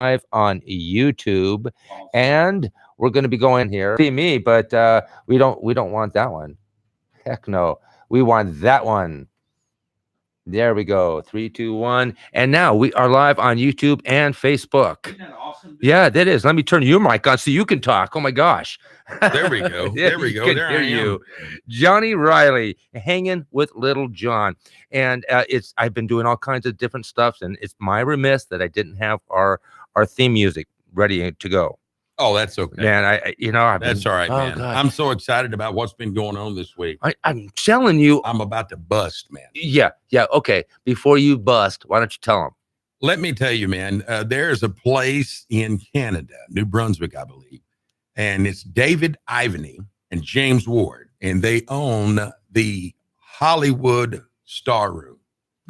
live on YouTube, and we're going to be going here. See me, but we don't want that one. Heck no, we want that one. There we go. Three, two, one. And now we are live on YouTube and Facebook. Isn't that awesome? Yeah, that is. Let me turn your mic on so you can talk. Oh my gosh. There we go. Yeah, There we you go. can There hear I am. you. Johnny Riley hanging with Little John. And I've been doing all kinds of different stuff, and it's my remiss that I didn't have our theme music ready to go. Oh, that's okay. Man, That's all right, oh, man. God. I'm so excited about what's been going on this week. I'm telling you. I'm about to bust, man. Yeah. Okay. Before you bust, why don't you tell them? Let me tell you, man, there's a place in Canada, New Brunswick, I believe, and it's David Ivany and James Ward, and they own the Hollywood Star Room.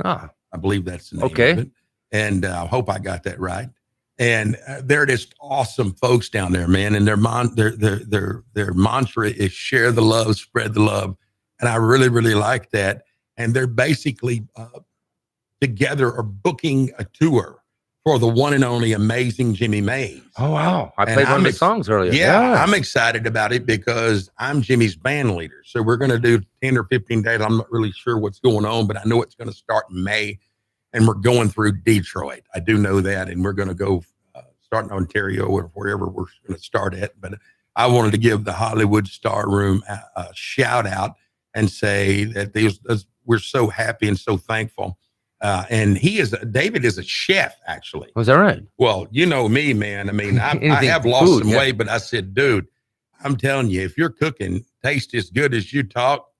Ah, I believe that's the name okay. of it. And I hope I got that right. And they're just awesome folks down there, man. And their mantra is share the love, spread the love. And I really, really like that. And they're basically together are booking a tour for the one and only amazing Jimmy Mays. Oh, wow. I played one of his songs earlier. Yeah, I'm excited about it because I'm Jimmy's band leader. So we're going to do 10 or 15 days. I'm not really sure what's going on, but I know it's going to start in May. And we're going through Detroit. I do know that. And we're going to go start in Ontario or wherever we're going to start at. But I wanted to give the Hollywood Star Room a shout out and say that we're so happy and so thankful. And David is a chef, actually. Was that right? Well, you know me, man. I mean, I have lost some weight, but I said, dude, I'm telling you, if your cooking tastes as good as you talk,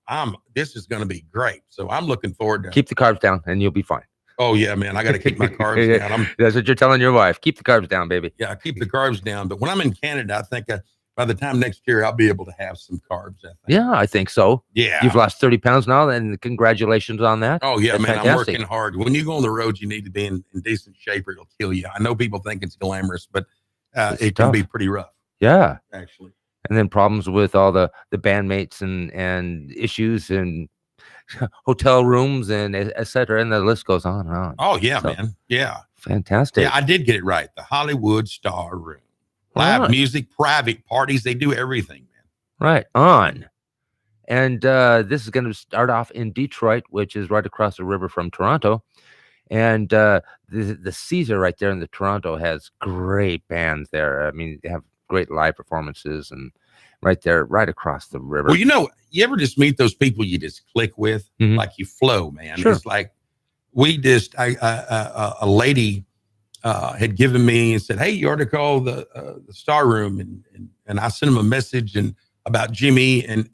this is going to be great. So I'm looking forward to keep the carbs down and you'll be fine. Oh, yeah, man. I got to keep my carbs down. That's what you're telling your wife. Keep the carbs down, baby. Yeah, keep the carbs down. But when I'm in Canada, I think by the time next year, I'll be able to have some carbs. I think. Yeah, I think so. Yeah. You've lost 30 pounds now, and congratulations on that. Oh, yeah, That's man. fantastic. I'm working hard. When you go on the road, you need to be in decent shape or it'll kill you. I know people think it's glamorous, but it can be pretty rough. Yeah. Actually. And then problems with all the bandmates and issues and hotel rooms and et cetera, and the list goes on and on. Oh, yeah, man. Yeah. Fantastic. Yeah, I did get it right. The Hollywood Star Room. Live music, private parties. They do everything, man. Right on. And this is going to start off in Detroit, which is right across the river from Toronto. And the Caesar right there in the Toronto has great bands there. I mean, they have great live performances and right there, right across the river. Well, you ever just meet those people you just click with, like you flow, man. Sure. It's like a lady had given me and said, "Hey, you ought to call the Star Room," and I sent him a message about Jimmy and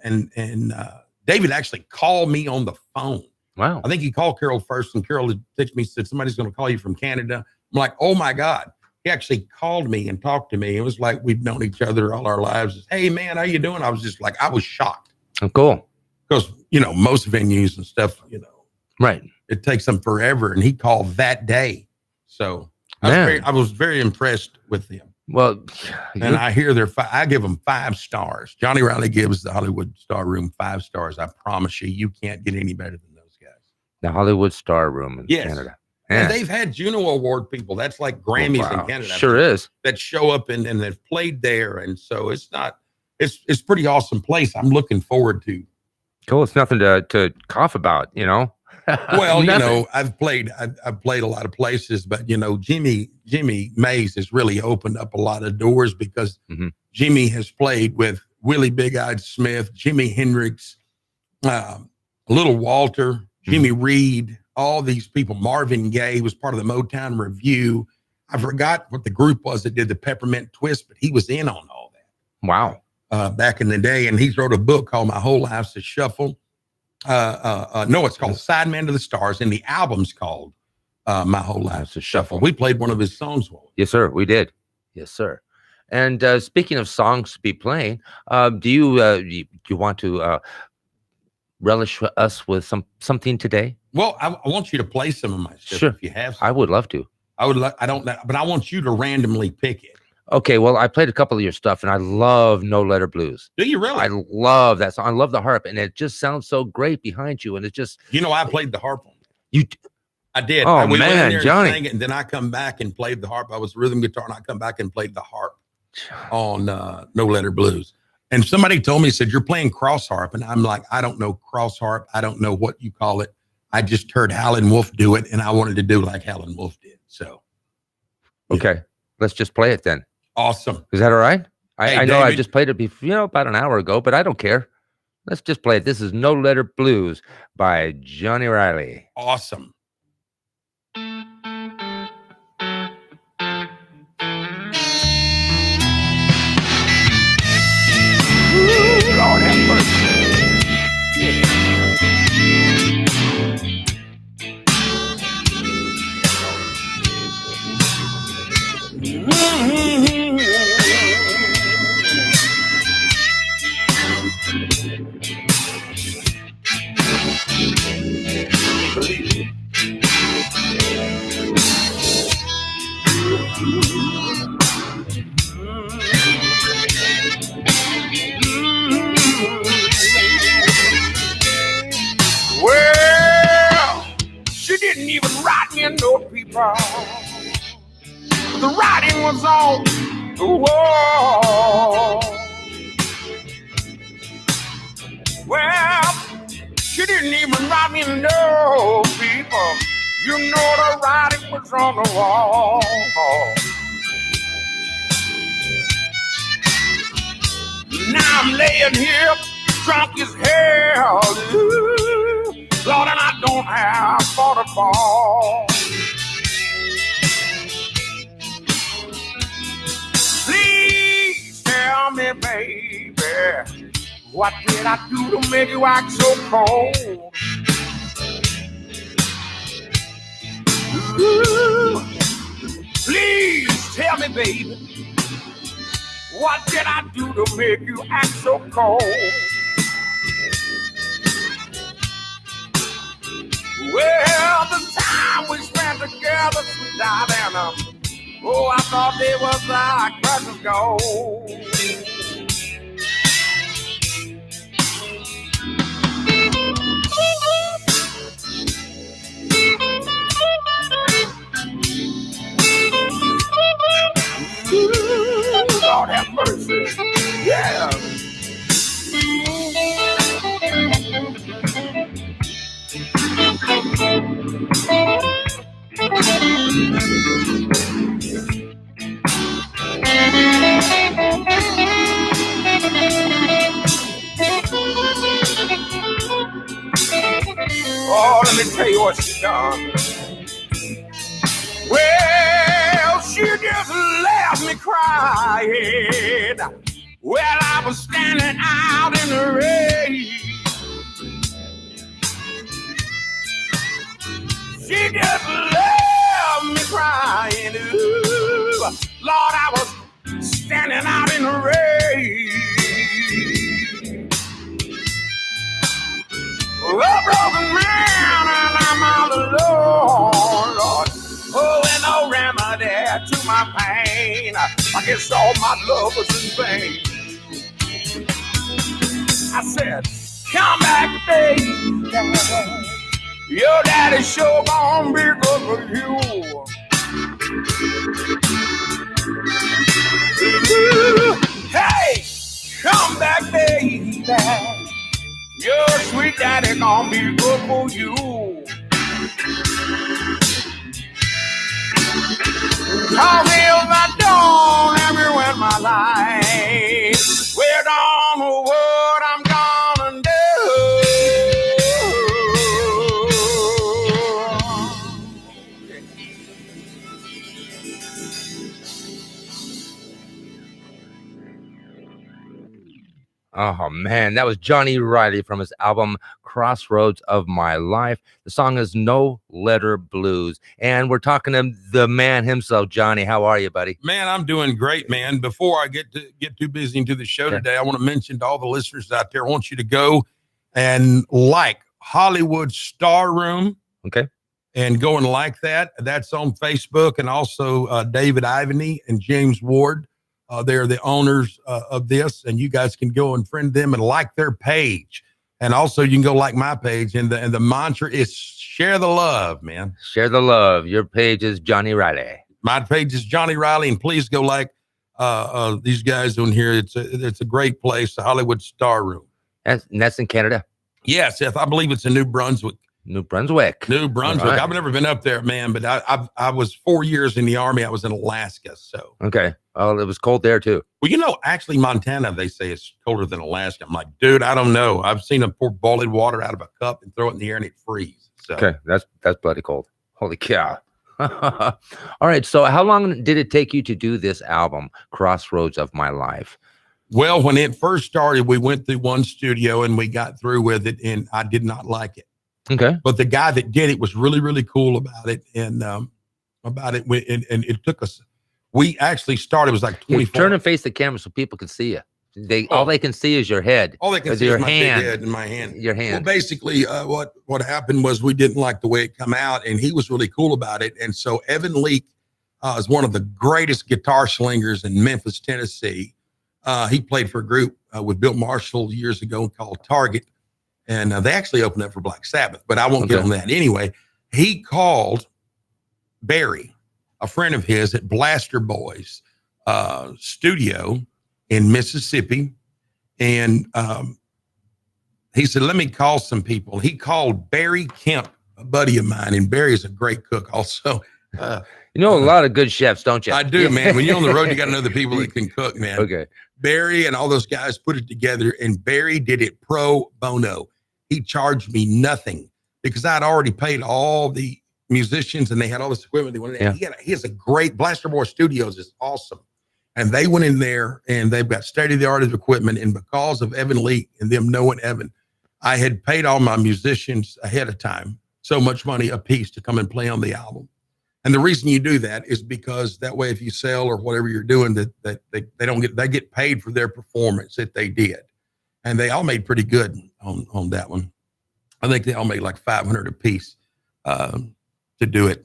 David actually called me on the phone. Wow. I think he called Carol first, and Carol had texted me, said somebody's going to call you from Canada. I'm like, oh my God. He actually called me and talked to me. It was like we've known each other all our lives. Hey, man, how you doing? I was just like, I was shocked. Oh, cool. Because, most venues and stuff, right. It takes them forever. And he called that day. So I was very impressed with them. Well, and I hear I give them 5 stars. Johnny Riley gives the Hollywood Star Room 5 stars. I promise you can't get any better than those guys. The Hollywood Star Room in Canada. Yeah. And they've had Juno Award people. That's like Grammys in Canada. Sure is. That show up and they've played there. And so it's pretty awesome place. I'm looking forward to. Cool. It's nothing to cough about, Well, I've played a lot of places, but Jimmy Mays has really opened up a lot of doors because Jimmy has played with Willie Big Eyed Smith, Jimi Hendrix, Little Walter, Jimmy Reed, all these people. Marvin Gaye was part of the Motown Review. I forgot what the group was that did the Peppermint Twist, but he was in on all that. Wow. Back in the day. And he's wrote a book called My Whole Life's a Shuffle. No, it's called Sideman to the Stars. And the album's called My Whole Life's a Shuffle. We played one of his songs. Yes, sir. We did. Yes, sir. And speaking of songs to be playing, do you want to relish us with something today? Well, I want you to play some of my stuff if you have some. I would love to. I don't know, but I want you to randomly pick it. Okay, well, I played a couple of your stuff, and I love No Letter Blues. Do you really? I love that song. I love the harp, and it just sounds so great behind you, and it just... I played the harp on. I did. Oh, We went in man, there Johnny. and sang it, and then I come back and played the harp. I was rhythm guitar, and I come back and played the harp on No Letter Blues. And somebody told me, said, you're playing cross harp. And I'm like, I don't know cross harp. I don't know what you call it. I just heard Howlin' Wolf do it, and I wanted to do like Howlin' Wolf did. So, yeah. Okay, let's just play it then. Awesome. Is that all right? Hey, I know I David. just played it before, about an hour ago, but I don't care. Let's just play it. This is No Letter Blues by Johnny Riley. Awesome. Ooh, Lord have mercy. Well, she didn't even write me no paper. The writing was on the wall. Well, she didn't even write me no paper. You know the writing was on the wall. Now I'm laying here, drunk as hell. Ooh, Lord, and I don't have for the fall. Please tell me, baby, what did I do to make you act so cold? Ooh, please tell me, baby, what did I do to make you act so cold? Well, the time we spent together, sweet darling, oh, I thought they was like precious gold. Ooh, Lord have mercy. Yeah. Oh, let me tell you what she done. Well, she just left me crying. Well, I was standing out in the rain. She just left me crying. Ooh, Lord, I was standing out in the rain. A broken man and I'm all alone, Lord. Oh, and no remedy to my pain. I guess all my love was in vain. I said, come back, baby. Your daddy sure gonna be good for you. Hey, come back, baby. Your sweet daddy gonna be good for you. Cause if I don't have you in my life, we don't know what I'm gonna do. Oh, man, that was Johnny Riley from his album Crossroads of My Life. The song is No Letter Blues. And we're talking to the man himself, Johnny. How are you, buddy? Man, I'm doing great, man. Before I get too busy into the show today, I want to mention to all the listeners out there, I want you to go and like Hollywood Star Room. Okay. And go and like that. That's on Facebook. And also David Ivany and James Ward. They're the owners of this, and you guys can go and friend them and like their page. And also you can go like my page, and the mantra is share the love, man. Share the love. Your page is Johnny Riley. My page is Johnny Riley, and please go like these guys on here. It's a great place, the Hollywood Star Room. That's in Canada. Yes, I believe it's in New Brunswick. New Brunswick. Right. I've never been up there, man, but I was 4 years in the Army. I was in Alaska, so. Okay. Oh, it was cold there too. Well, actually, Montana, they say it's colder than Alaska. I'm like, dude, I don't know. I've seen them pour boiling water out of a cup and throw it in the air and it freezes. So. Okay, that's bloody cold. Holy cow. All right, so how long did it take you to do this album, Crossroads of My Life? Well, when it first started, we went through one studio and we got through with it, and I did not like it. Okay. But the guy that did it was really, really cool about it. And it took us, we actually started, it was like 24. Turn and face the camera so people can see you. All they can see is your head. All they can see is my big head and my hand. Your hand. Well, basically, what happened was we didn't like the way it come out, and he was really cool about it. And so Evan Leake is one of the greatest guitar slingers in Memphis, Tennessee. He played for a group with Bill Marshall years ago called Target. And they actually opened up for Black Sabbath, but I won't get on that. Anyway, he called Barry, a friend of his at Blaster Boys studio in Mississippi. And he said, let me call some people. He called Barry Kemp, a buddy of mine. And Barry's a great cook also. You know a lot of good chefs, don't you? I do, man. When you're on the road, you got to know the people that can cook, man. Okay. Barry and all those guys put it together, and Barry did it pro bono. He charged me nothing because I'd already paid all the musicians and they had all this equipment they wanted. Yeah. He has a great Blaster Boy Studios is awesome. And they went in there and they've got state-of-the-art equipment. And because of Evan Leake and them knowing Evan, I had paid all my musicians ahead of time so much money a piece to come and play on the album. And the reason you do that is because that way, if you sell or whatever you're doing, that they get paid for their performance that they did. And they all made pretty good on that one. I think they all made like $500 a piece to do it.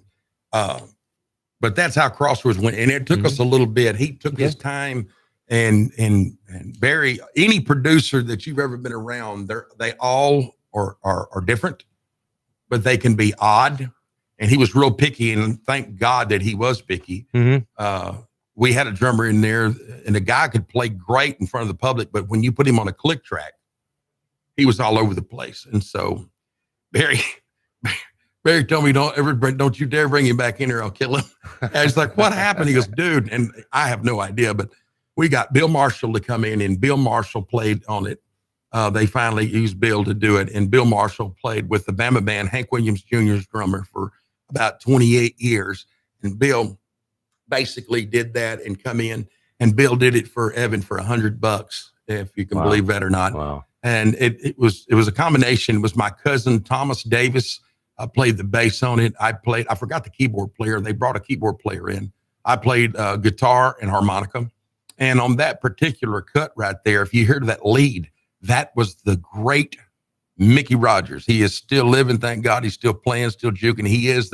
But that's how Crossroads went. And it took us a little bit. He took his time, and Barry, any producer that you've ever been around, they all are different, but they can be odd. And he was real picky, and thank God that he was picky. We had a drummer in there, and the guy could play great in front of the public, but when you put him on a click track, he was all over the place. And so Barry told me, don't you dare bring him back in here, I'll kill him. And I was like, what happened? He goes, dude, and I have no idea, but we got Bill Marshall to come in, and Bill Marshall played on it. They finally used Bill to do it, and Bill Marshall played with the Bama Band, Hank Williams Jr.'s drummer, for about 28 years. And Bill basically did that and come in, and Bill did it for Evan for $100, if you can believe that or not. Wow. And it was a combination. It was my cousin, Thomas Davis. I played the bass on it. I forgot the keyboard player. They brought a keyboard player in. I played guitar and harmonica. And on that particular cut right there, if you hear that lead, that was the great Mickey Rogers. He is still living. Thank God. He's still playing, still juking. He's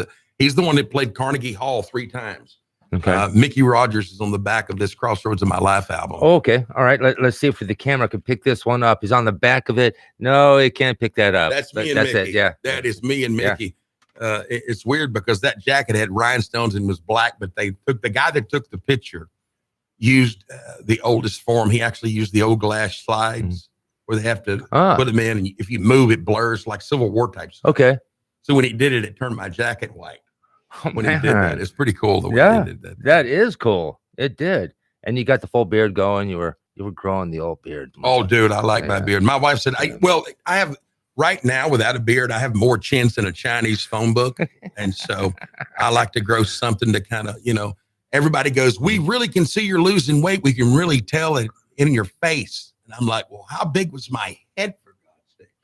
the one that played Carnegie Hall 3 times. Okay. Mickey Rogers is on the back of this Crossroads of My Life album. Oh, okay. All right. Let's see if the camera can pick this one up. He's on the back of it. No, it can't pick that up. That's me and Mickey. It. Yeah. That is me and Mickey. Yeah. It's weird because that jacket had rhinestones and was black, but the guy that took the picture used the oldest form. He actually used the old glass slides where they have to put them in, and if you move, it blurs like Civil War type stuff. Okay. So when he did it, it turned my jacket white. When he did that, it's pretty cool the way he did that. That is cool. It did. And you got the full beard going. You were growing the old beard. Oh, dude, I like my beard. My wife said, I have right now without a beard, I have more chins than a Chinese phone book. And so I like to grow something to kind of, everybody goes, we really can see you're losing weight. We can really tell it in your face. And I'm like, well, how big was my head, for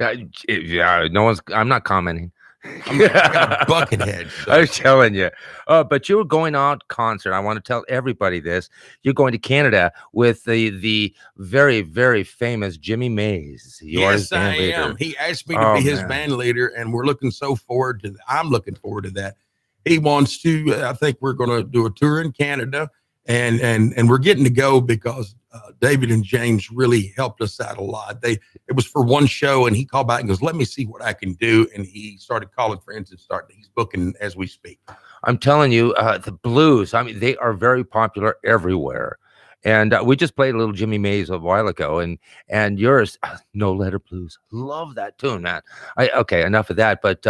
God's sake? I'm not commenting. I got a bucket head. So. I was telling you. But you were going on concert. I want to tell everybody this. You're going to Canada with the very, very famous Jimmy Mays. Yes, I am. He asked me to be his band leader, and we're looking so forward to that. I'm looking forward to that. He wants to, I think we're going to do a tour in Canada, and we're getting to go because David and James really helped us out a lot. It was for one show, and he called back and goes, "Let me see what I can do." And he started calling friends and he's booking as we speak. I'm telling you, the blues, I mean, they are very popular everywhere. And we just played a little Jimmy Mays a while ago, and yours, No Letter Blues. Love that tune, man. Okay, enough of that. But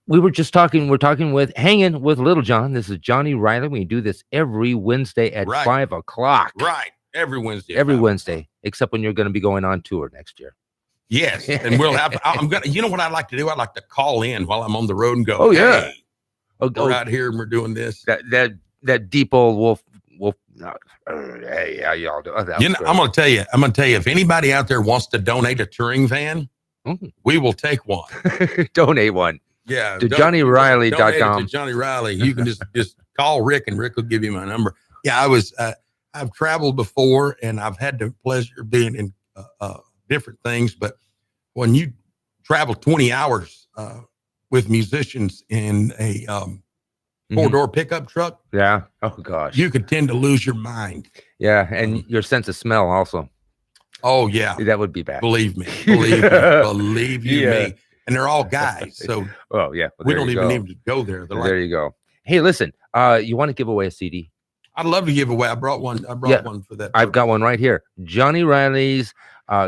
we're hanging with Little John. This is Johnny Riley. We do this every Wednesday at 5 o'clock. Right. Every Wednesday. Every Wednesday, except when you're going to be going on tour next year. Yes. And you know what I like to do? I like to call in while I'm on the road and go, oh, yeah. Hey, we're out here and we're doing this. That deep old wolf. Hey, how y'all doing? I'm going to tell you, if anybody out there wants to donate a touring van, we will take one. Donate one. Yeah. To JohnnyRiley.com. To Johnny Riley. You can just call Rick and Rick will give you my number. Yeah, I've traveled before and I've had the pleasure of being in different things, but when you travel 20 hours with musicians in a four-door pickup truck, yeah, oh gosh, you could tend to lose your mind. Yeah, and your sense of smell also. Oh yeah, that would be bad. Believe me, believe you me. And they're all guys, so we don't even need to go there. There you go. Hey, listen, you want to give away a CD? I'd love to give away. I brought one for that. I've got one right here. Johnny Riley's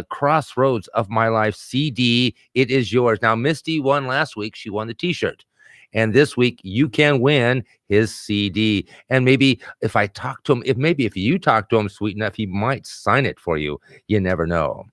Crossroads of My Life CD. It is yours. Now, Misty won last week. She won the t-shirt. And this week you can win his CD. And maybe if I talk to him, if you talk to him sweet enough, he might sign it for you. You never know.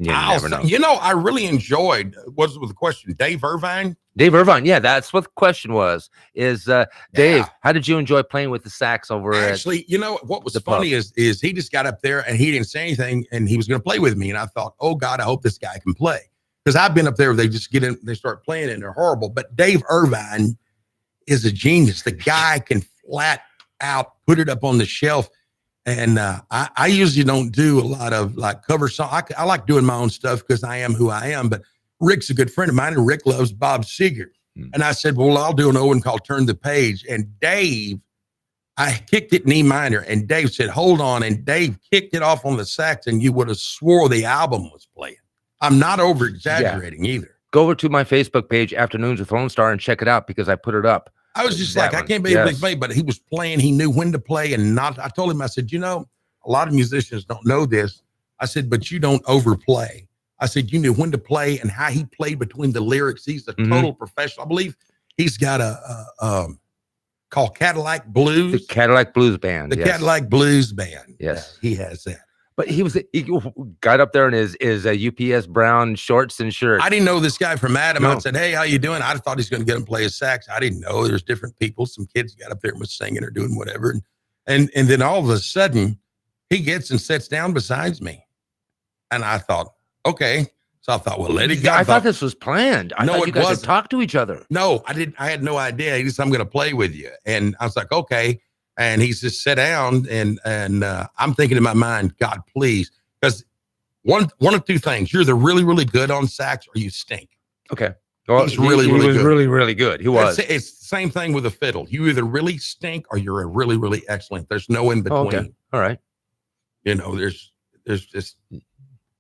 I really enjoyed, what was the question? Dave Irvine? Dave Irvine. Yeah, that's what the question was. Dave, how did you enjoy playing with the sax over Actually, what was funny is he just got up there and he didn't say anything and he was going to play with me. And I thought, oh God, I hope this guy can play. Because I've been up there, they just get in, they start playing and they're horrible. But Dave Irvine is a genius. The guy can flat out put it up on the shelf. And I usually don't do a lot of like cover song. I like doing my own stuff because I am who I am. But Rick's a good friend of mine, and Rick loves Bob Seger. And I said, well, I'll do an old one called Turn the Page. And Dave, I kicked it in E minor, and Dave said, hold on. And Dave kicked it off on the sax, and you would have swore the album was playing. I'm not over exaggerating either. Go over to my Facebook page, Afternoons with Lone Star, and check it out because I put it up. I was just like, I can't believe he played, but he was playing. He knew when to play and not. I told him, I said, a lot of musicians don't know this. I said, but you don't overplay. I said, you knew when to play and how he played between the lyrics. He's a total professional. I believe he's got a called Cadillac Blues. The Cadillac Blues Band. The Cadillac Blues Band. Yes. He has that. But he got up there in his UPS brown shorts and shirt. I didn't know this guy from Adam. I said, hey, how you doing? I thought he's going to get him to play his sax. I didn't know. There's different people. Some kids got up there and was singing or doing whatever. And then all of a sudden, he gets and sits down beside me. And I thought, okay. So I thought, well, let it go. I thought this was planned. I thought you guys had talked to each other. No, I didn't. I had no idea. He said, I'm going to play with you. And I was like, okay. And he just sat down and I'm thinking in my mind, God, please. Because one of two things, you're either really, really good on sax or you stink. Okay. Well, he was really good. He was. It's the same thing with a fiddle. You either really stink or you're a really, really excellent. There's no in between. Okay. All right. There's just.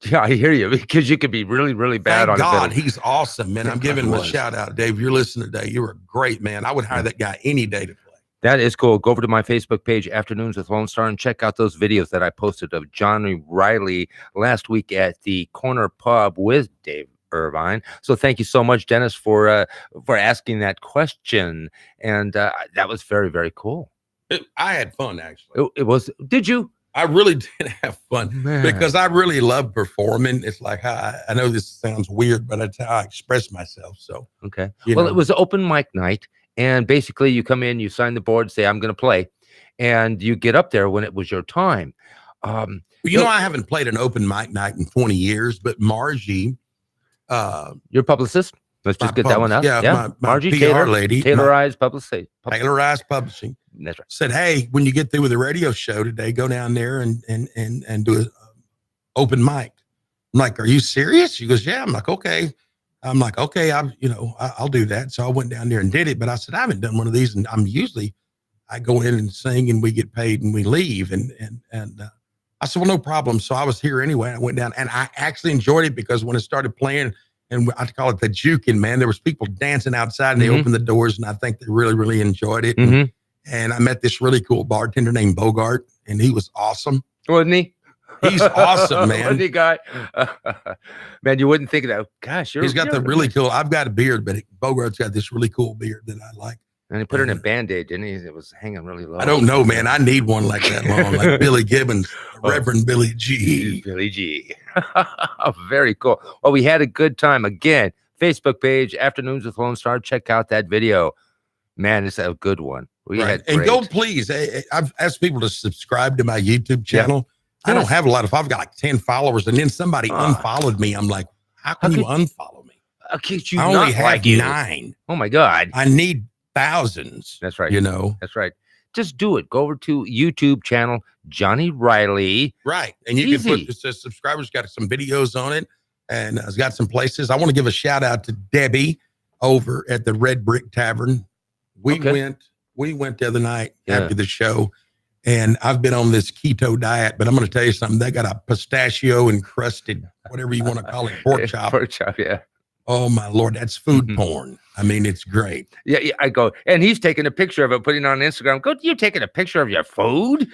Yeah, I hear you, because you could be really, really bad on God, he's awesome, man. I'm giving him a shout out, Dave. You're listening today. You're a great man. I would hire that guy any day to play. That is cool. Go over to my Facebook page, Afternoons with Lone Star, and check out those videos that I posted of Johnny Riley last week at the Corner Pub with Dave Irvine. So thank you so much, Dennis, for asking that question. And that was very, very cool. I had fun, actually. It was. Did you? I really did have fun because I really love performing. It's like, I know this sounds weird, but that's how I express myself. So, okay. Well, it was open mic night. And basically you come in, you sign the board, say, I'm going to play. And you get up there when it was your time. I haven't played an open mic night in 20 years, but Margie. Your publicist? Let's just get that one out. Yeah. My Margie PR Taylor, lady. Taylorized Publishing. Taylorized Publishing. That's right. Said, hey, when you get through with the radio show today, go down there and do an open mic. I'm like, are you serious? She goes, yeah. I'm like, okay. I'll do that. So I went down there and did it. But I said, I haven't done one of these. And I go in and sing and we get paid and we leave. And I said, well, no problem. So I was here anyway. I went down and I actually enjoyed it because when it started playing, and I call it the juking, man, there was people dancing outside and they opened the doors and I think they really, really enjoyed it. And I met this really cool bartender named Bogart and he was awesome. Wasn't he? He's awesome, man. Wasn't he, guy? Man, you wouldn't think of that. Gosh, he's got the really cool, I've got a beard, but Bogart's got this really cool beard that I like. And he put it in a Band-Aid, didn't he? It was hanging really low. I don't know, man. I need one like that long, like Billy Gibbons, Reverend Billy G. Billy G. Very cool. Well, we had a good time. Again, Facebook page, Afternoons with Lone Star. Check out that video. Man, it's a good one. We had and go, please. I've asked people to subscribe to my YouTube channel. I don't have a lot of, I've got like 10 followers, and then somebody unfollowed me. I'm like, how can you unfollow me? I only have 9. Oh my God. I need thousands. That's right. You know, that's right. Just do it. Go over to YouTube channel, Johnny Riley. Right. And you can put, it says subscribers, got some videos on it, and it's got some places. I want to give a shout out to Debbie over at the Red Brick Tavern. We went the other night after the show, and I've been on this keto diet, but I'm going to tell you something. They got a pistachio encrusted, whatever you want to call it, pork chop. Pork chop, yeah. Oh my Lord, that's food porn. I mean, it's great. Yeah, I go, and he's taking a picture of it, putting it on Instagram. Go, you taking a picture of your food?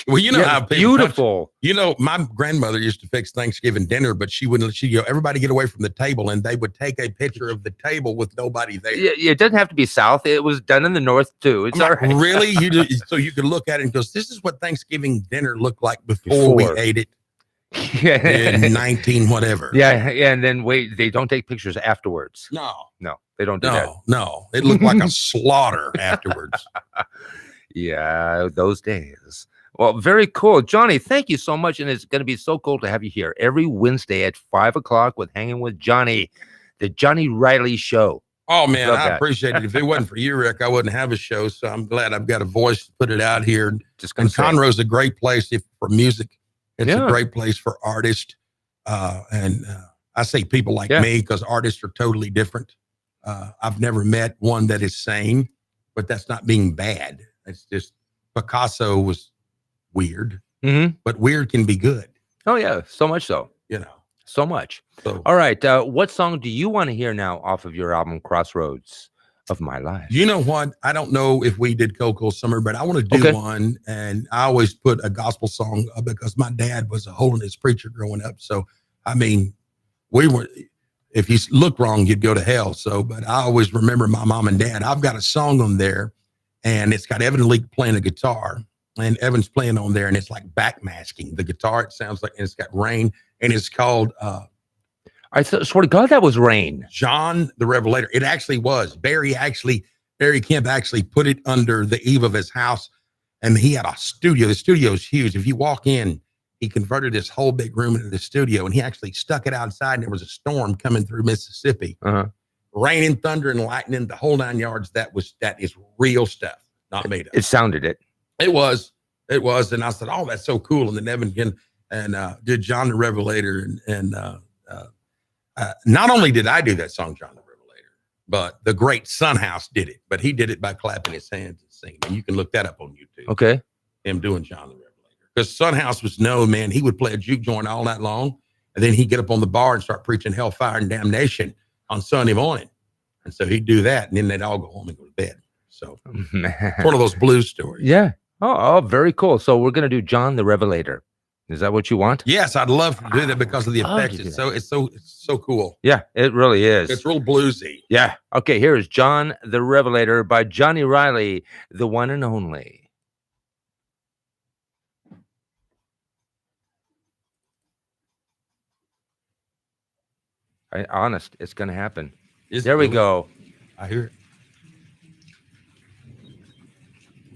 Well, you know how beautiful. You know, my grandmother used to fix Thanksgiving dinner, but she wouldn't. She go, everybody get away from the table, and they would take a picture of the table with nobody there. Yeah, it doesn't have to be South. It was done in the North too. It's all right. Really, you do, so you could look at it and goes, "This is what Thanksgiving dinner looked like before we ate it." In 19 whatever. Yeah, and then wait, they don't take pictures afterwards. No, they don't do that. No, it looked like a slaughter afterwards. Yeah, those days. Well, very cool, Johnny. Thank you so much, and it's going to be so cool to have you here every Wednesday at 5:00 with Hanging with Johnny, the Johnny Riley Show. Oh man, I appreciate it. If it wasn't for you, Rick, I wouldn't have a show. So I'm glad I've got a voice to put it out here. And Conroe's a great place for music. It's a great place for artists. And I say people like me because artists are totally different. I've never met one that is sane, but that's not being bad. It's just Picasso was weird, but weird can be good. Oh, yeah. So much so. You know, so much. So, all right. What song do you want to hear now off of your album, Crossroads of My Life? You know what? I don't know if we did Cocoa Summer, but I want to do one. And I always put a gospel song because my dad was a holiness preacher growing up. So, I mean, if you look wrong, you'd go to hell. So, but I always remember my mom and dad. I've got a song on there, and it's got Evan Leake playing a guitar, and Evan's playing on there, and it's like backmasking the guitar. It sounds like, and it's got rain, and it's called, I swear to God, that was Rain. John the Revelator. It actually was. Barry Kemp actually put it under the eave of his house, and he had a studio. The studio is huge. If you walk in, he converted this whole big room into the studio, and he actually stuck it outside, and there was a storm coming through Mississippi. Rain and thunder and lightning, the whole 9 yards. That is real stuff, not made up. It sounded it. It was. And I said, oh, that's so cool. And then Evan did John the Revelator, and not only did I do that song, John the Revelator, but the great Sunhouse did it. But he did it by clapping his hands and singing. And you can look that up on YouTube. Okay. Him doing John the Revelator. Because Sunhouse was known, man, he would play a juke joint all night long. And then he'd get up on the bar and start preaching hellfire and damnation on Sunday morning. And so he'd do that. And then they'd all go home and go to bed. So it's one of those blues stories. Yeah. Oh, very cool. So we're going to do John the Revelator. Is that what you want? Yes, I'd love to do that because of the effects. It's so cool. Yeah, it really is. It's real bluesy. Yeah. Okay, here is John the Revelator by Johnny Riley, the one and only. Honest, it's going to happen. There we go. I hear it.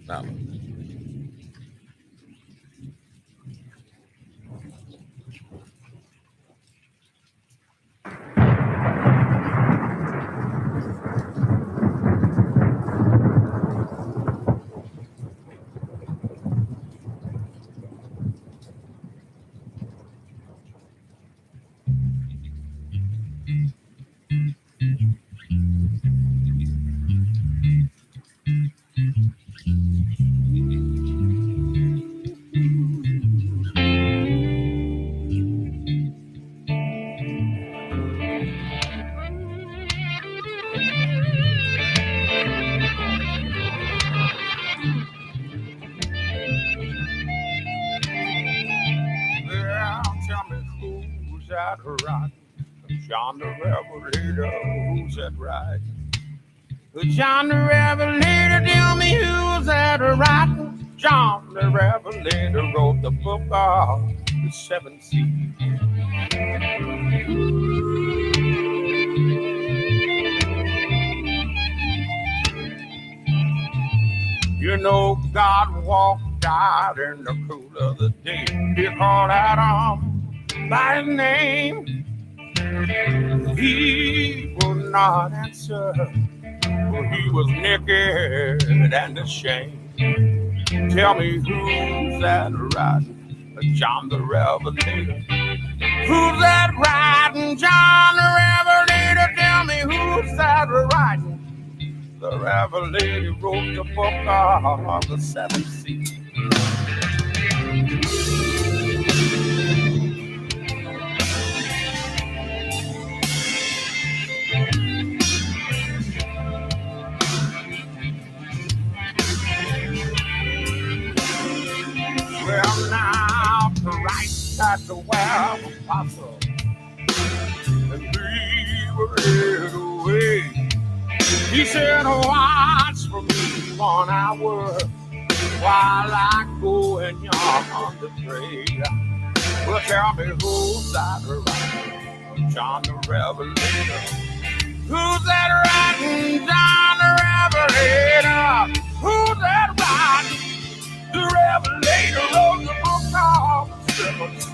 Now. that right? John the Revelator, who's that right? John the Revelator, tell me who's that right? John the Revelator wrote the book of the seven seas. You know, God walked out in the cool of the day. He called Adam by his name. He would not answer, for he was naked and ashamed. Tell me who's that riding? John the Revelator. Who's that riding? John the Revelator. Tell me who's that riding? The Revelator wrote the book of the seven seas. Well, now Christ had to wear the apostle, and we were led away. He said, watch for me 1 hour while I go and yawn to pray. Well, tell me who's that right? John the Revelator. Who's that riding? John the Revelator. Who's that riding? The Revelator wrote the book of the seven seas.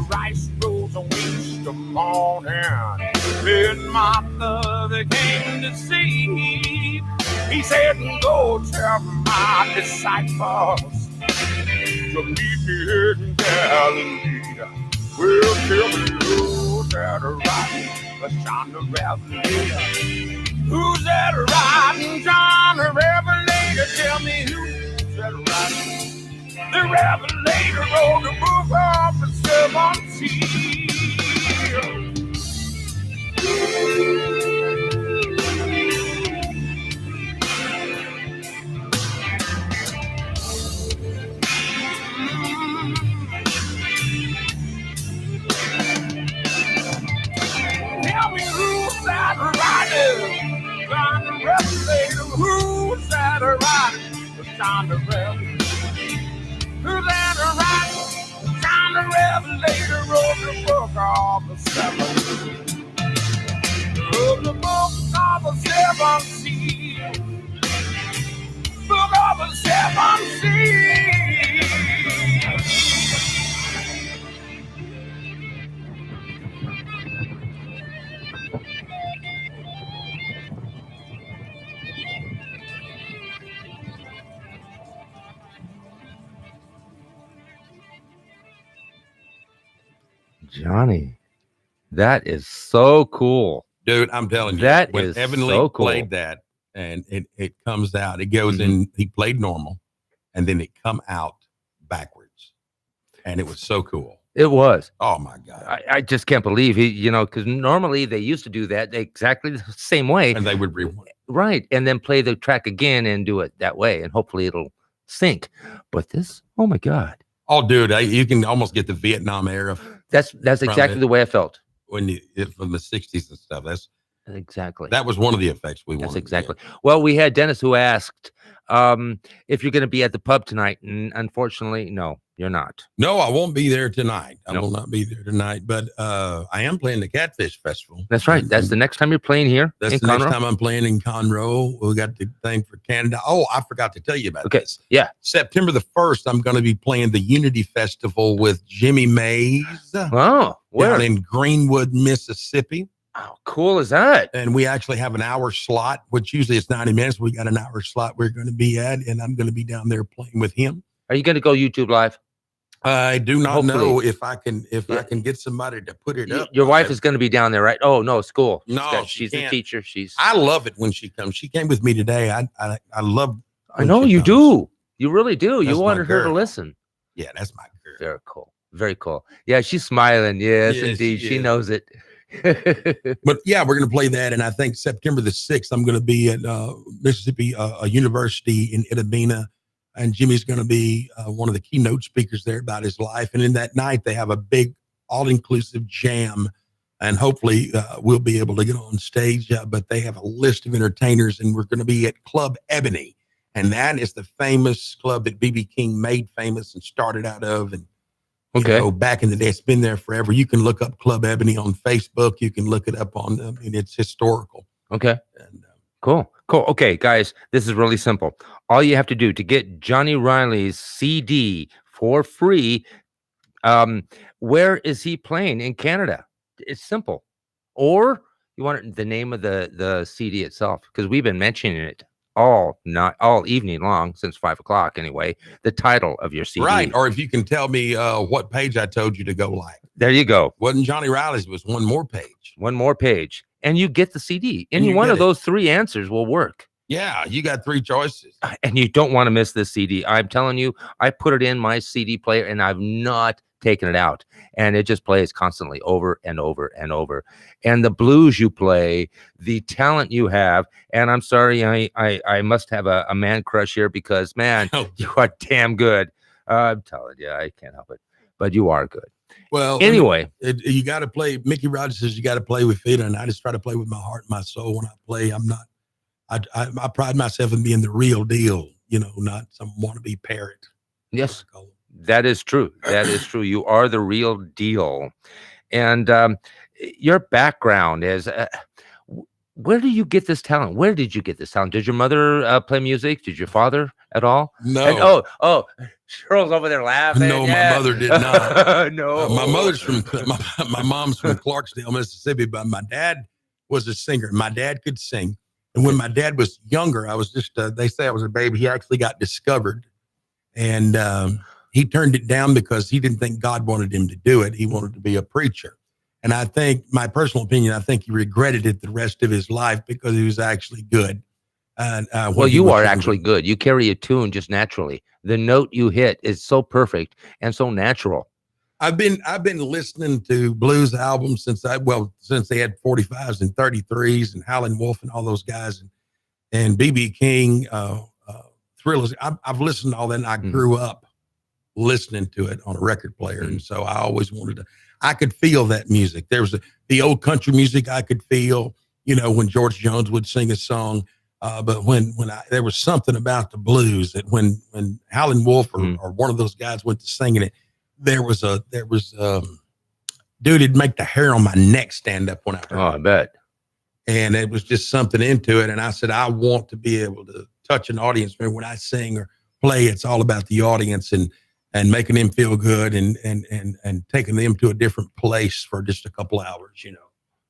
Christ rose on Easter morning, in Martha they came to see. He said, go tell my disciples to meet me in Galilee. Well, tell me who's that riding? John the Revelator. Who's that riding? John the Revelator. Tell me who's that riding? The Revelator wrote the book of the seven seas. Tell me who's that riding? John the Revelator. Who's that riding? John the Revelator. Who's that right? John the Revelator wrote the book of the seven seas. Wrote the book of the seven seas. Book of the seven seas. Johnny, that is so cool. Dude, I'm telling you, That when is Evan so Lee cool. played that, and it comes out, it goes in, he played normal, and then it come out backwards, and it was so cool. It was. Oh my God. I just can't believe he, because normally they used to do that exactly the same way. And they would rewind. Right. And then play the track again and do it that way. And hopefully it'll sync. But this, oh my God. Oh, dude, you can almost get the Vietnam era. That's exactly the way I felt. When from the 60s and stuff. Exactly. That was one of the effects we wanted. That's exactly. Well, we had Dennis who asked if you're going to be at the pub tonight. And unfortunately, no, you're not. No, I won't be there tonight. I will not be there tonight, but I am playing the Catfish Festival. That's right. That's the next time you're playing here. That's the next time I'm playing in Conroe. We got the thing for Canada. Oh, I forgot to tell you about this. Yeah. September the 1st, I'm going to be playing the Unity Festival with Jimmy Mays. Oh, where? Down in Greenwood, Mississippi. How cool is that? And we actually have an hour slot, which usually it's 90 minutes. We got an hour slot we're going to be at, and I'm going to be down there playing with him. Are you going to go YouTube Live? I do not Hopefully. know if I can Yeah. I can get somebody to put it up. Your wife is going to be down there, right? Oh no, school. No, she's she a can't. teacher. She's. I love it when she comes. She came with me today. I love. I know you do. You really do. That's You my wanted her to girl. listen. Yeah, that's my girl. Very cool. Very cool. Yeah, she's smiling. Yes, Yes, indeed. she She is. knows it. But yeah, we're going to play that, and I think September the 6th, I'm going to be at Mississippi University in Itabena, and Jimmy's going to be one of the keynote speakers there about his life. And in that night, they have a big all-inclusive jam, and hopefully we'll be able to get on stage. But they have a list of entertainers, and we're going to be at Club Ebony, and that is the famous club that B.B. King made famous and started out of, and you know, back in the day, it's been there forever. You can look up Club Ebony on Facebook. You can look it up on, I mean, it's historical. Okay. And, Cool. Okay, guys, this is really simple. All you have to do to get Johnny Riley's CD for free, where is he playing in Canada? It's simple. Or you want the name of the CD itself, because we've been mentioning it all evening long since 5 o'clock anyway. The title of your CD. right. Or if you can tell me what page I told you to go like. There you go. Wasn't Johnny Riley's, it was one more page. One more page. And you get the CD. And Any you one get of it. those three answers will work. Yeah, you got 3 choices. And you don't want to miss this CD. I'm telling you, I put it in my CD player and I've not taken it out. And it just plays constantly over and over and over. And the blues you play, the talent you have, and I'm sorry, I must have a man crush here because, man, you are damn good. I'm telling you, I can't help it. But you are good. Well, Anyway, you got to play. Mickey Rogers says you got to play with feet, and I just try to play with my heart and my soul when I play. I'm not. I pride myself in being the real deal. You know, not some wannabe parrot. yes, that is true. That is true. You are the real deal. And your background is, where do you get this talent? Where did you get this talent? Did your mother play music? Did your father at all? No. And, oh, Cheryl's over there laughing. No, yeah. my mother did not. No. My mother's from, my mom's from Clarksdale, Mississippi, but my dad was a singer. My dad could sing. And when my dad was younger, I was just, they say I was a baby. He actually got discovered. And he turned it down because he didn't think God wanted him to do it. He wanted to be a preacher. And I think, my personal opinion, I think he regretted it the rest of his life because he was actually good. Well, you are actually good. You carry a tune just naturally. The note you hit is so perfect and so natural. I've been listening to blues albums since they had 45s and 33s and Howlin' Wolf and all those guys and B.B. King, Thrillers. I've listened to all that, and I grew up listening to it on a record player, and so I always wanted to. I could feel that music. There was the old country music I could feel. You know, when George Jones would sing a song. But when there was something about the blues that when Howlin' Wolf or one of those guys went to singing it, there was dude, it'd make the hair on my neck stand up when I heard it. Oh, I bet. And it was just something into it. And I said, I want to be able to touch an audience. When I sing or play, it's all about the audience and making them feel good and taking them to a different place for just a couple hours, you know.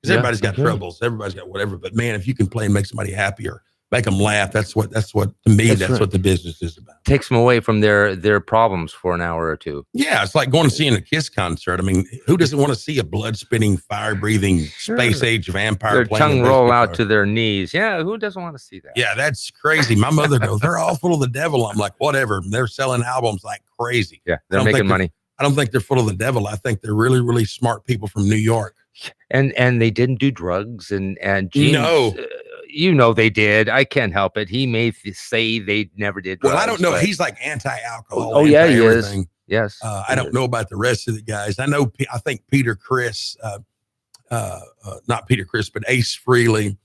Because everybody's got troubles, everybody's got whatever. But man, if you can play and make somebody happy or make them laugh, that's what to me, that's right. What the business is about. Takes them away from their problems for an hour or two. Yeah, it's like going to see a Kiss concert. I mean, who doesn't want to see a blood-spitting, fire-breathing, space-age vampire? Their tongue roll out to their knees. Yeah, who doesn't want to see that? Yeah, that's crazy. My mother goes, they're all full of the devil. I'm like, whatever. They're selling albums like crazy. Yeah, they're making money. I don't think they're full of the devil. I think they're really, really smart people from New York. And they didn't do drugs and Gene, no. You know they did. I can't help it. He may say they never did drugs. Well, I don't know. He's like anti-alcohol. Oh, yeah, he is. Yes. I don't know about the rest of the guys. I think Peter Criss, not Peter Criss, but Ace Frehley.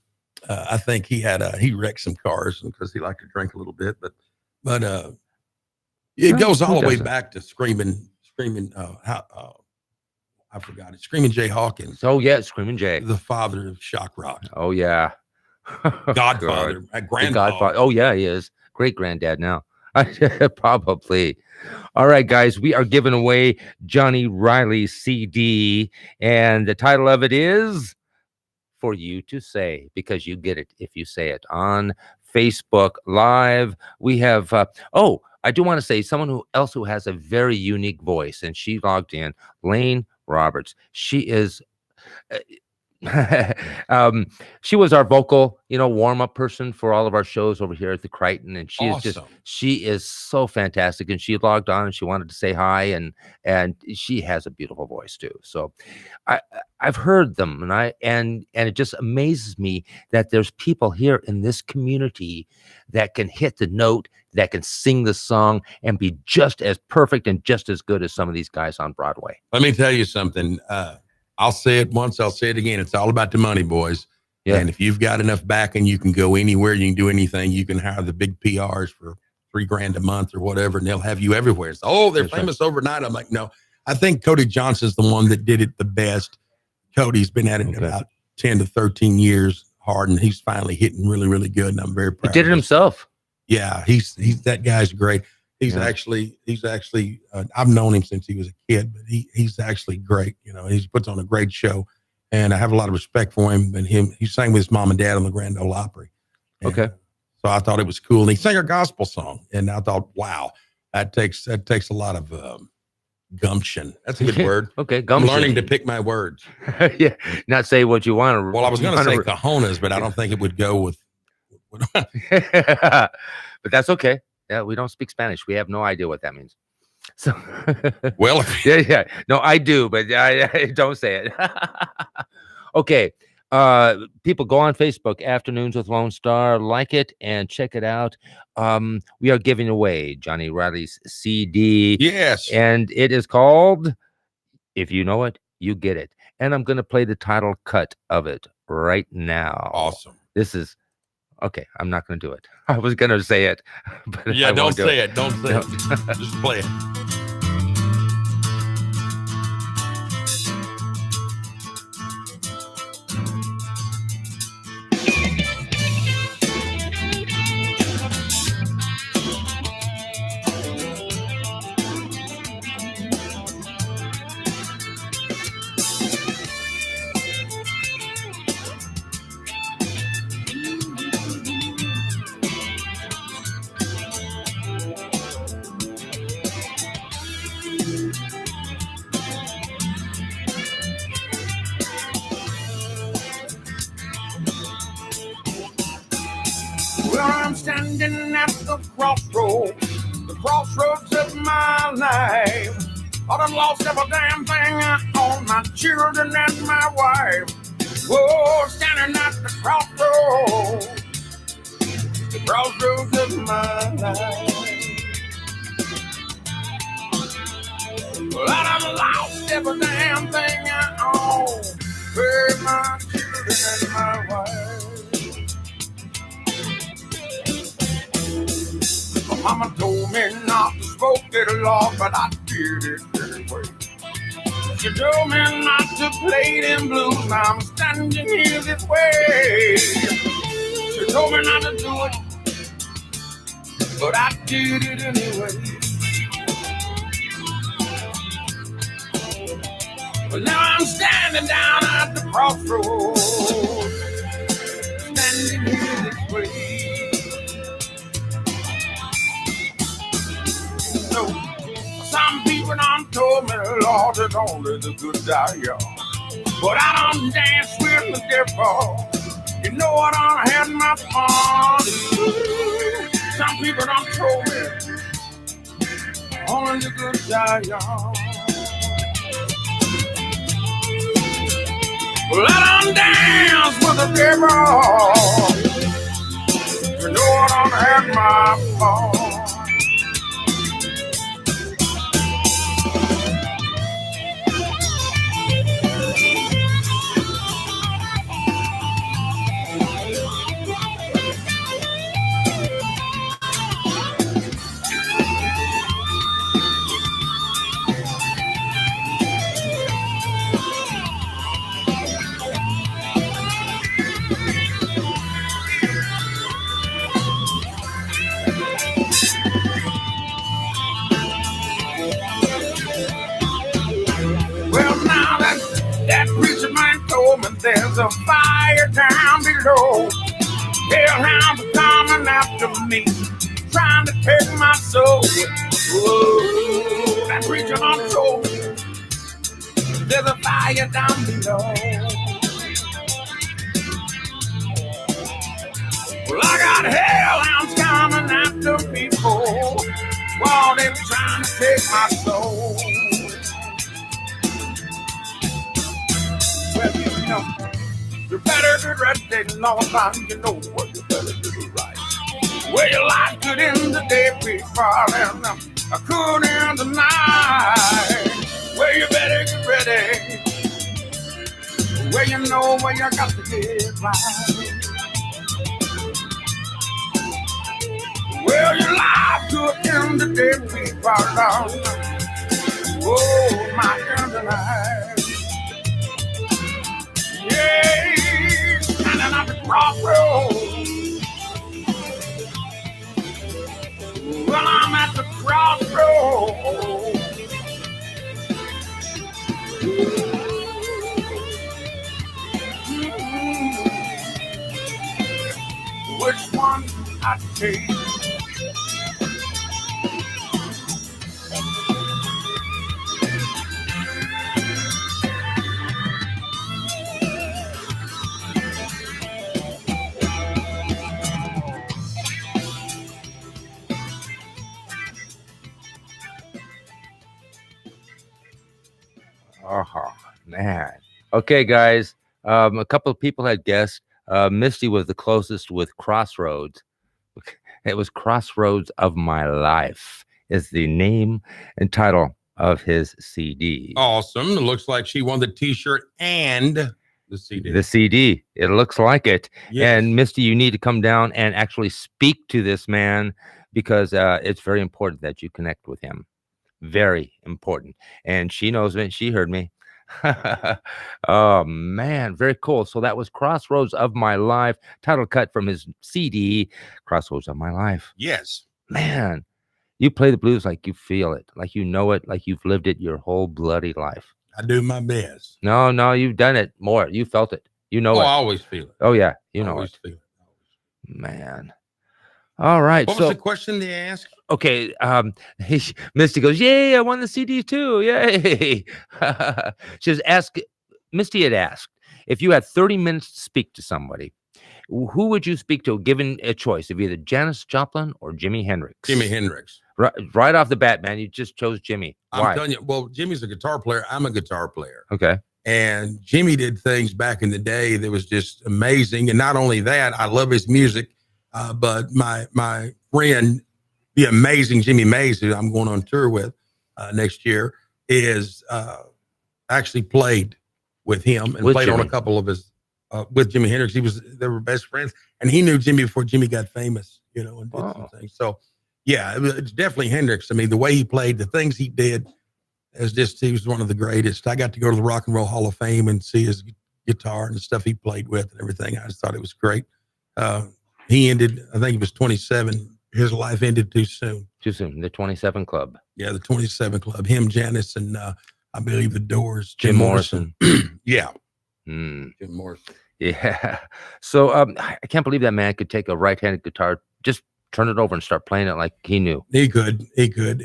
I think he wrecked some cars because he liked to drink a little bit, but it goes all the way back to Screaming. I forgot it. Screaming Jay Hawkins. Oh yeah, Screaming Jay, the father of shock rock. Oh yeah, Godfather, grandfather. Oh yeah, he is great granddad now. Probably. All right, guys, we are giving away Johnny Riley's CD, and the title of it is For You to Say, because you get it if you say it on Facebook Live. We have I do want to say someone who has a very unique voice, and she logged in, Lane Roberts. She is she was our vocal, warm-up person for all of our shows over here at the Crichton, and she is so fantastic. And she logged on and she wanted to say hi, and she has a beautiful voice too. So I've heard them, and it just amazes me that there's people here in this community that can hit the note, that can sing the song and be just as perfect and just as good as some of these guys on Broadway. Let me tell you something. I'll say it once, I'll say it again. It's all about the money, boys. Yeah. And if you've got enough backing, you can go anywhere, you can do anything. You can hire the big PRs for $3,000 a month or whatever, and they'll have you everywhere. So, they're famous overnight. I'm like, no. I think Cody Johnson's the one that did it the best. Cody's been at it about 10 to 13 years hard, and he's finally hitting really, really good, and I'm very proud. He did it himself. Yeah, he's that guy's great. He's actually I've known him since he was a kid, but he's actually great. He puts on a great show, and I have a lot of respect for him. And he sang with his mom and dad on the Grand Ole Opry. And so I thought it was cool. And he sang a gospel song, and I thought, wow, that takes a lot of gumption. That's a good word. Okay, gumption. I'm learning to pick my words. Yeah, not say what you want to. Well, I was going to say cojones, but I don't think it would go with. But that's okay. Yeah, we don't speak Spanish. We have no idea what that means. So, well, yeah. No, I do, but I don't say it. Okay. People, go on Facebook, Afternoons with Lone Star, like it and check it out. We are giving away Johnny Riley's CD. Yes. And it is called If You Know It, You Get It. And I'm going to play the title cut of it right now. Awesome. This is okay. I'm not going to do it. I was going to say it, but yeah, don't say it. Don't say it. Just play it. I'm standing at the crossroads of my life. I done lost every damn thing I own, my children and my wife. Whoa, standing at the crossroads of my life. Well, I done lost every damn thing I own, hey, my children and my wife. Mama told me not to smoke it long, but I did it anyway. She told me not to play them blues, now I'm standing here this way. She told me not to do it, but I did it anyway. Well, now I'm standing down at the crossroads, standing here this way. Some people done told me, Lord, it's only the good die young. But I done danced with the devil. You know I done had my fun. Some people done told me, only the good die young. Well, I done danced with the devil. You know I done had my fun. There's a fire down below. Hellhounds are coming after me. trying to take my soul. Ooh, that preacher on the soul. There's a fire down below. Well, I got hellhounds coming after people while they're trying to take my soul. Well, you know, you better get ready, Lord, you know what you better do right. Well, your life could end the day before and I could end the night. Well, you better get ready. Well, you know where you got to get right. Well, your life could end the day before long. Oh, my end the night. Yeah, standing at the crossroads. Well, I'm at the crossroads. Which one I take? Oh man. Okay, guys. A couple of people had guessed. Misty was the closest with Crossroads. It was Crossroads of My Life is the name and title of his CD. Awesome. It looks like she won the t-shirt and the CD. The CD. It looks like it. Yes. And Misty, you need to come down and actually speak to this man because it's very important that you connect with him. Very important. And she knows me. She heard me. Oh man, very cool. So that was Crossroads of My Life, title cut from his CD, Crossroads of My Life. Yes. Man, you play the blues like you feel it, like you know it, like you've lived it your whole bloody life. I do my best. No, you've done it more. You felt it. You know I it. always feel it. Oh yeah, you know always it. Feel it. Man. All right. What was the question they asked? Okay, Misty goes, yay, I won the CD too. Yay. She says, Misty had asked, if you had 30 minutes to speak to somebody, who would you speak to given a choice of either Janis Joplin or Jimi Hendrix? Jimi Hendrix. Right off the bat, man, you just chose Jimmy. Why? I'm telling you, well, Jimmy's a guitar player. I'm a guitar player. Okay. And Jimmy did things back in the day that was just amazing. And not only that, I love his music, but my friend, the amazing Jimmy Mays, who I'm going on tour with next year, is actually played with him and played on a couple of his with Jimi Hendrix. They were best friends, and he knew Jimmy before Jimmy got famous, you know, and did some things. So yeah, it's definitely Hendrix. I mean, the way he played, the things he did, he was one of the greatest. I got to go to the Rock and Roll Hall of Fame and see his guitar and the stuff he played with and everything. I just thought it was great. He ended, I think he was 27. His life ended too soon. Too soon. The 27 Club. Yeah, the 27 Club. Him, Janis, and I believe the Doors. Jim Morrison. Yeah. Jim Morrison. Yeah. So I can't believe that man could take a right-handed guitar, just turn it over and start playing it like he knew. He could. He could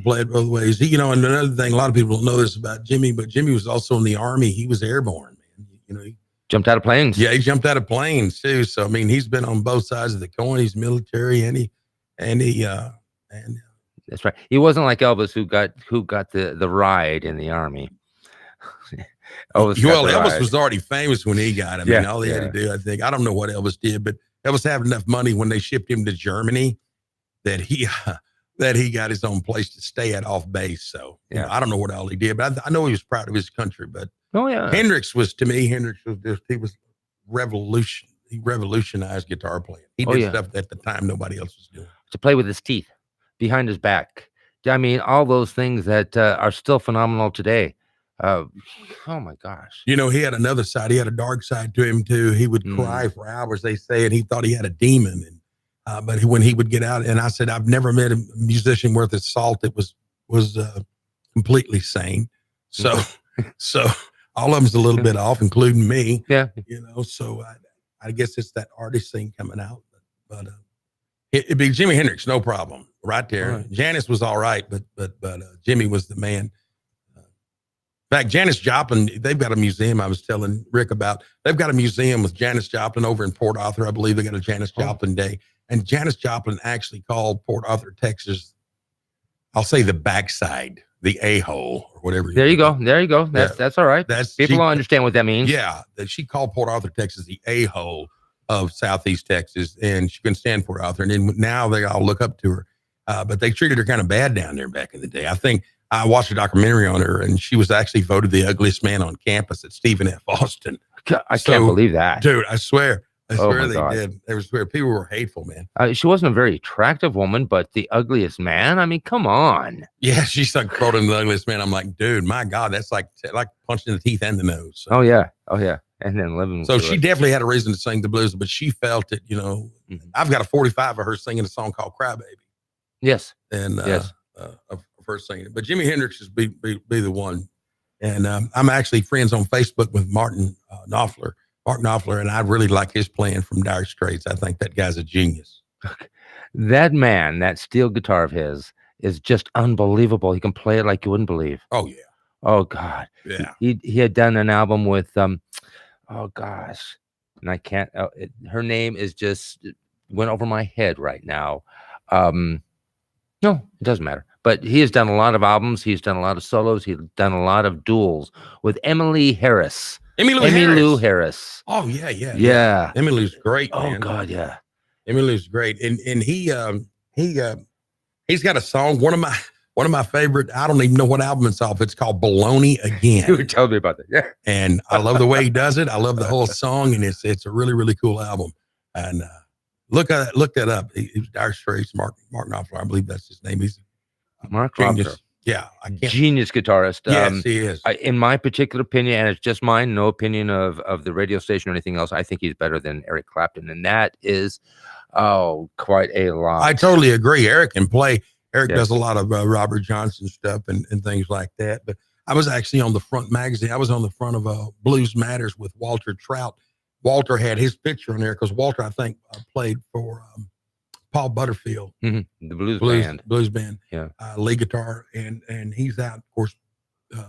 play it both ways. You know, and another thing, a lot of people don't know this about Jimmy, but Jimmy was also in the Army. He was airborne, man. You know, he jumped out of planes. Yeah, he jumped out of planes too. So I mean, he's been on both sides of the coin. He's military, and that's right. He wasn't like Elvis, who got the ride in the Army. Elvis was already famous when he got it. I mean, all he had to do, I don't know what Elvis did, but Elvis had enough money when they shipped him to Germany that he got his own place to stay at off base. So you know, I don't know what all he did, but I know he was proud of his country. But Hendrix was he was revolution. He revolutionized guitar playing. He did stuff that at the time nobody else was doing. To play with his teeth behind his back. I mean, all those things that are still phenomenal today. Oh my gosh. You know, he had another side. He had a dark side to him too. He would cry for hours, they say, and he thought he had a demon. And but when he would get out, and I said, I've never met a musician worth his salt that was completely sane. So all of them's a little bit off, including me. Yeah. You know, so I guess it's that artist thing coming out. But It'd be Jimi Hendrix, no problem, right there. All right. Janis was all right, but Jimmy was the man. In fact, Janis Joplin, they've got a museum I was telling Rick about. They've got a museum with Janis Joplin over in Port Arthur. I believe they got a Janis Joplin Day. And Janis Joplin actually called Port Arthur, Texas, I'll say the backside, the a-hole, or whatever. There you go. There you go. That's all right. People don't understand what that means. Yeah. She called Port Arthur, Texas, the a-hole of Southeast Texas. And she couldn't stand Port Arthur. And then now they all look up to her. But they treated her kind of bad down there back in the day. I think I watched a documentary on her, and she was actually voted the ugliest man on campus at Stephen F. Austin. I can't believe that. Dude, I swear they God. did. They were people were hateful, man. She wasn't a very attractive woman, but the ugliest man? I mean, come on. Yeah, she's like called him the ugliest man. I'm like, dude, my God, that's like punching in the teeth and the nose. So. Oh, yeah. And then living. So she definitely had a reason to sing the blues, but she felt it, I've got a 45 of her singing a song called Crybaby. Yes. And yes. Of her singing it. But Jimi Hendrix is be the one. And I'm actually friends on Facebook with Mark Knopfler, and I really like his playing from Dire Straits. I think that guy's a genius. That man, that steel guitar of his is just unbelievable. He can play it like you wouldn't believe. Oh, yeah. Oh, God. Yeah. He had done an album with, oh, gosh. And I can't, her name is just, went over my head right now. No, it doesn't matter. But he has done a lot of albums. He's done a lot of solos. He's done a lot of duels with Emily Harris. Emmylou Harris. Oh, yeah. Emmylou's great, man. Oh, God, yeah. Emmylou's great. And he's got a song, one of my favorite, I don't even know what album it's off. It's called Baloney Again. You told me about that. Yeah. And I love the way he does it. I love the whole song, and it's a really, really cool album. And look that up. He was Dire Straits, Mark Knopfler. I believe that's his name. He's Mark genius. Knopfler. Yeah, genius guitarist. Yes, he is. In my particular opinion, and it's just mine, no opinion of the radio station or anything else. I think he's better than Eric Clapton, and that is quite a lot. I totally agree. Eric can play. Eric does a lot of Robert Johnson stuff and things like that. But I was actually on the front magazine. I was on the front of Blues Matters with Walter Trout. Walter had his picture on there because Walter, I think, played for Paul Butterfield, the blues band, yeah, lead guitar, and he's out. Of course, the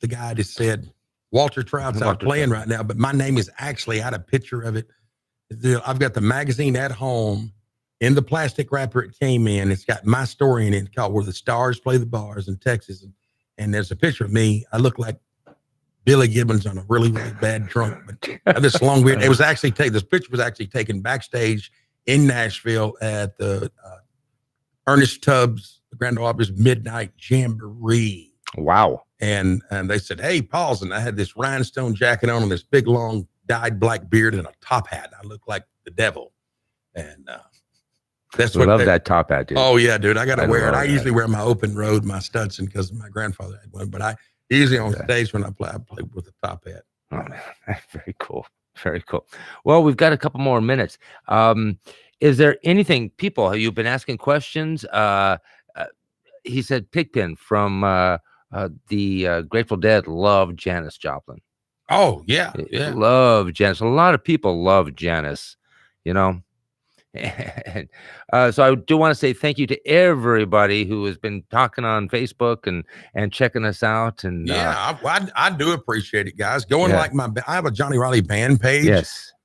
guy just said Walter Trout's out playing right now, but my name is actually, I had a picture of it. I've got the magazine at home in the plastic wrapper it came in. It's got my story in it called "Where the Stars Play the Bars" in Texas, and there's a picture of me. I look like Billy Gibbons on a really, really bad drunk, but this long beard. It was actually this picture was actually taken backstage in Nashville at the Ernest Tubbs Grand Ole Opry's Midnight Jamboree. Wow. And they said, "Hey, pause." And I had this rhinestone jacket on and this big, long, dyed black beard and a top hat. I looked like the devil. And that's what I love that top hat, dude. Oh, yeah, dude. I got to wear it. I usually wear my open road, my Stetson, because my grandfather had one, but usually on stage when I play with a top hat. Oh, man. Very cool. Very cool. Well, we've got a couple more minutes. Is there anything, people, you've been asking questions? He said Pigpen from the Grateful Dead loved Janis Joplin. Oh, yeah. Love Janis. A lot of people love Janis, And so I do want to say thank you to everybody who has been talking on Facebook and checking us out. And I do appreciate it, guys. I have a Johnny Riley band page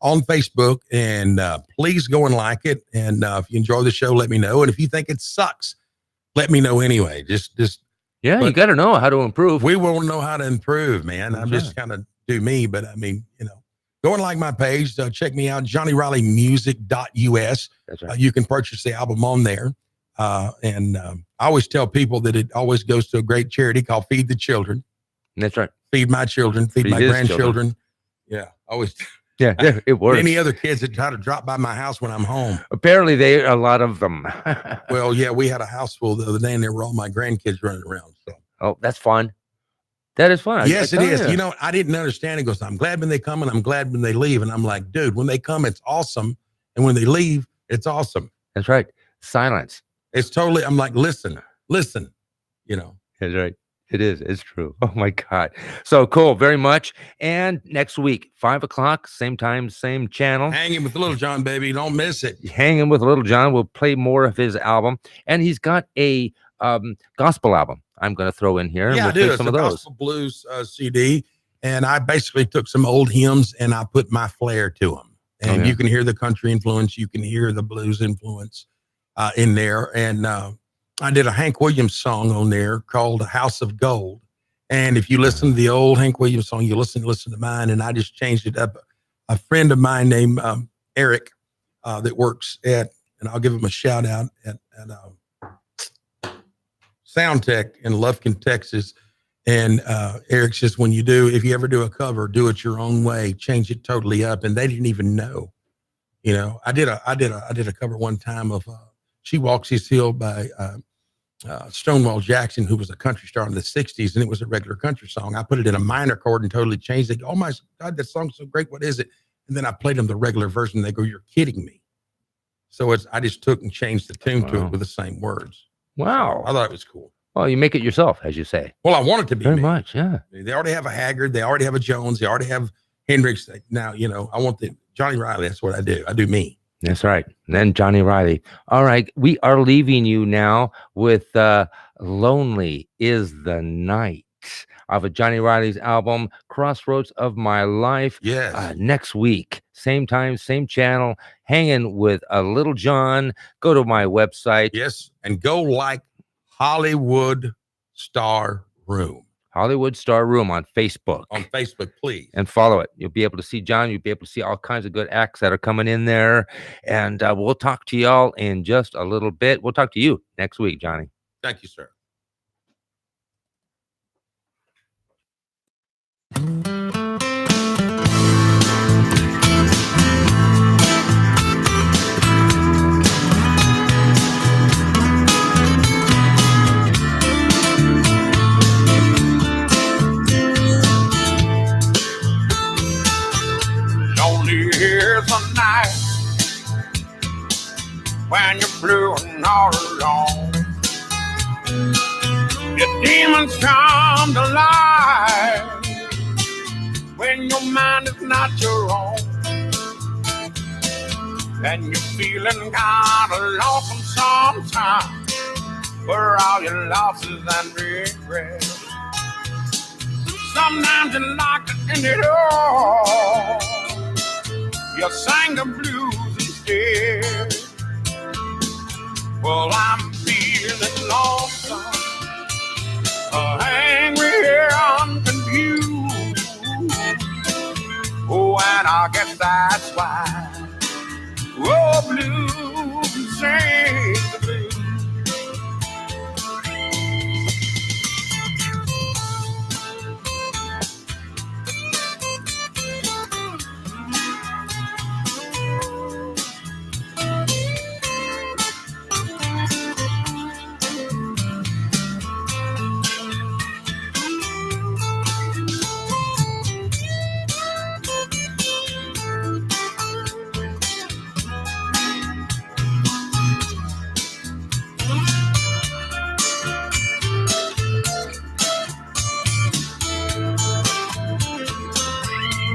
on Facebook, and please go and like it. And if you enjoy the show, let me know. And if you think it sucks, let me know anyway. You got to know how to improve. We won't know how to improve, man. I'm just kind of do me, but I mean, go and like my page. Check me out, JohnnyRileyMusic.us. That's right. You can purchase the album on there. And I always tell people that it always goes to a great charity called Feed the Children. That's right. Feed my children, feed my grandchildren. Yeah, always. Yeah, it works. Any other kids that try to drop by my house when I'm home. Apparently, a lot of them. Well, yeah, we had a house full the other day, and there were all my grandkids running around. So. Oh, that's fun. That is fun. Yes, it is. I didn't understand. It goes, I'm glad when they come and I'm glad when they leave. And I'm like, dude, when they come, it's awesome. And when they leave, it's awesome. That's right. Silence. It's totally, I'm like, listen. That's right. It is. It's true. Oh my God. So cool. Very much. And next week, 5 o'clock, same time, same channel. Hanging with Little John, baby. Don't miss it. Hanging with Little John. We'll play more of his album. And he's got a gospel album I'm going to throw in here. Yeah, and I we'll do. play It's some a of those. gospel blues CD. And I basically took some old hymns and I put my flair to them. And you can hear the country influence. You can hear the blues influence in there. And I did a Hank Williams song on there called House of Gold. And if you listen to the old Hank Williams song, you listen to mine. And I just changed it up. A friend of mine named Eric that works at, and I'll give him a shout out at Soundtech in Lufkin, Texas. And Eric says, if you ever do a cover, do it your own way, change it totally up. And they didn't even know, I did a cover one time of She Walks This Hill by Stonewall Jackson, who was a country star in the 60s. And it was a regular country song. I put it in a minor chord and totally changed it. Oh my God, that song's so great. What is it? And then I played them the regular version. They go, you're kidding me. So I just took and changed the tune to it with the same words. Wow. So I thought it was cool. Well, you make it yourself, as you say. Well, I want it to be Very me. much, yeah. They already have a Haggard. They already have a Jones. They already have Hendrix. Now, I want the Johnny Riley. That's what I do. I do me. That's right. And then Johnny Riley. All right. We are leaving you now with Lonely is the Night of a Johnny Riley's album, Crossroads of My Life. Yes. Next week, same time, same channel, hanging with Little John. Go to my website. Yes. And go like Hollywood Star Room. Hollywood Star Room on Facebook. On Facebook, please. And follow it. You'll be able to see John. You'll be able to see all kinds of good acts that are coming in there. And we'll talk to y'all in just a little bit. We'll talk to you next week, Johnny. Thank you, sir. Here's a night when you're blue and all alone. Your demons come to life when your mind is not your own. And you're feeling kind of lonesome sometimes for all your losses and regrets. Sometimes you like to end it all. You sang the blues instead. Well, I'm feeling lonesome, angry and confused. Oh, and I guess that's why. Oh, blues, sing the blues.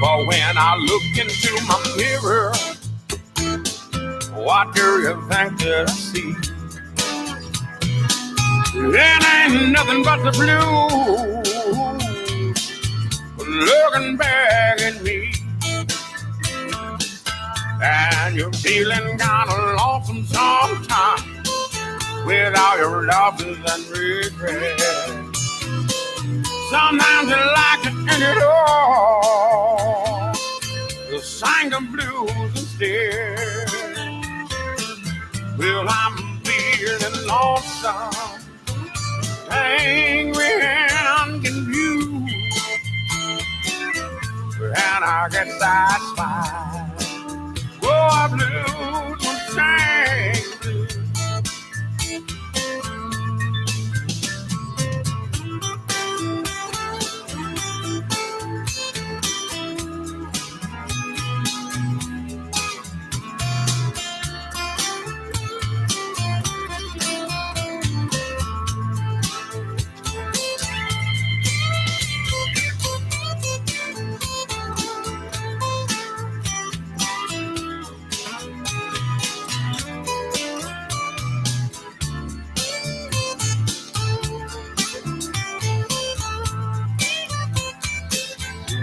But when I look into my mirror, what do you think that I see? It ain't nothing but the blues looking back at me. And you're feeling kind of lonesome sometimes with all your losses and regrets. Sometimes you like to end it all. You sang the blues instead. Well, I'm feeling lonesome, angry and confused. And I guess that's why. Oh, blues will sing blues.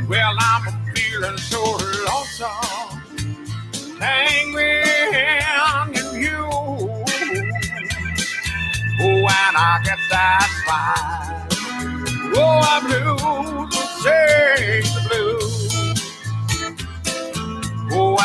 Well, I'm feeling so lonesome, angry and you. Oh, and I get satisfied. Oh, I'm blue.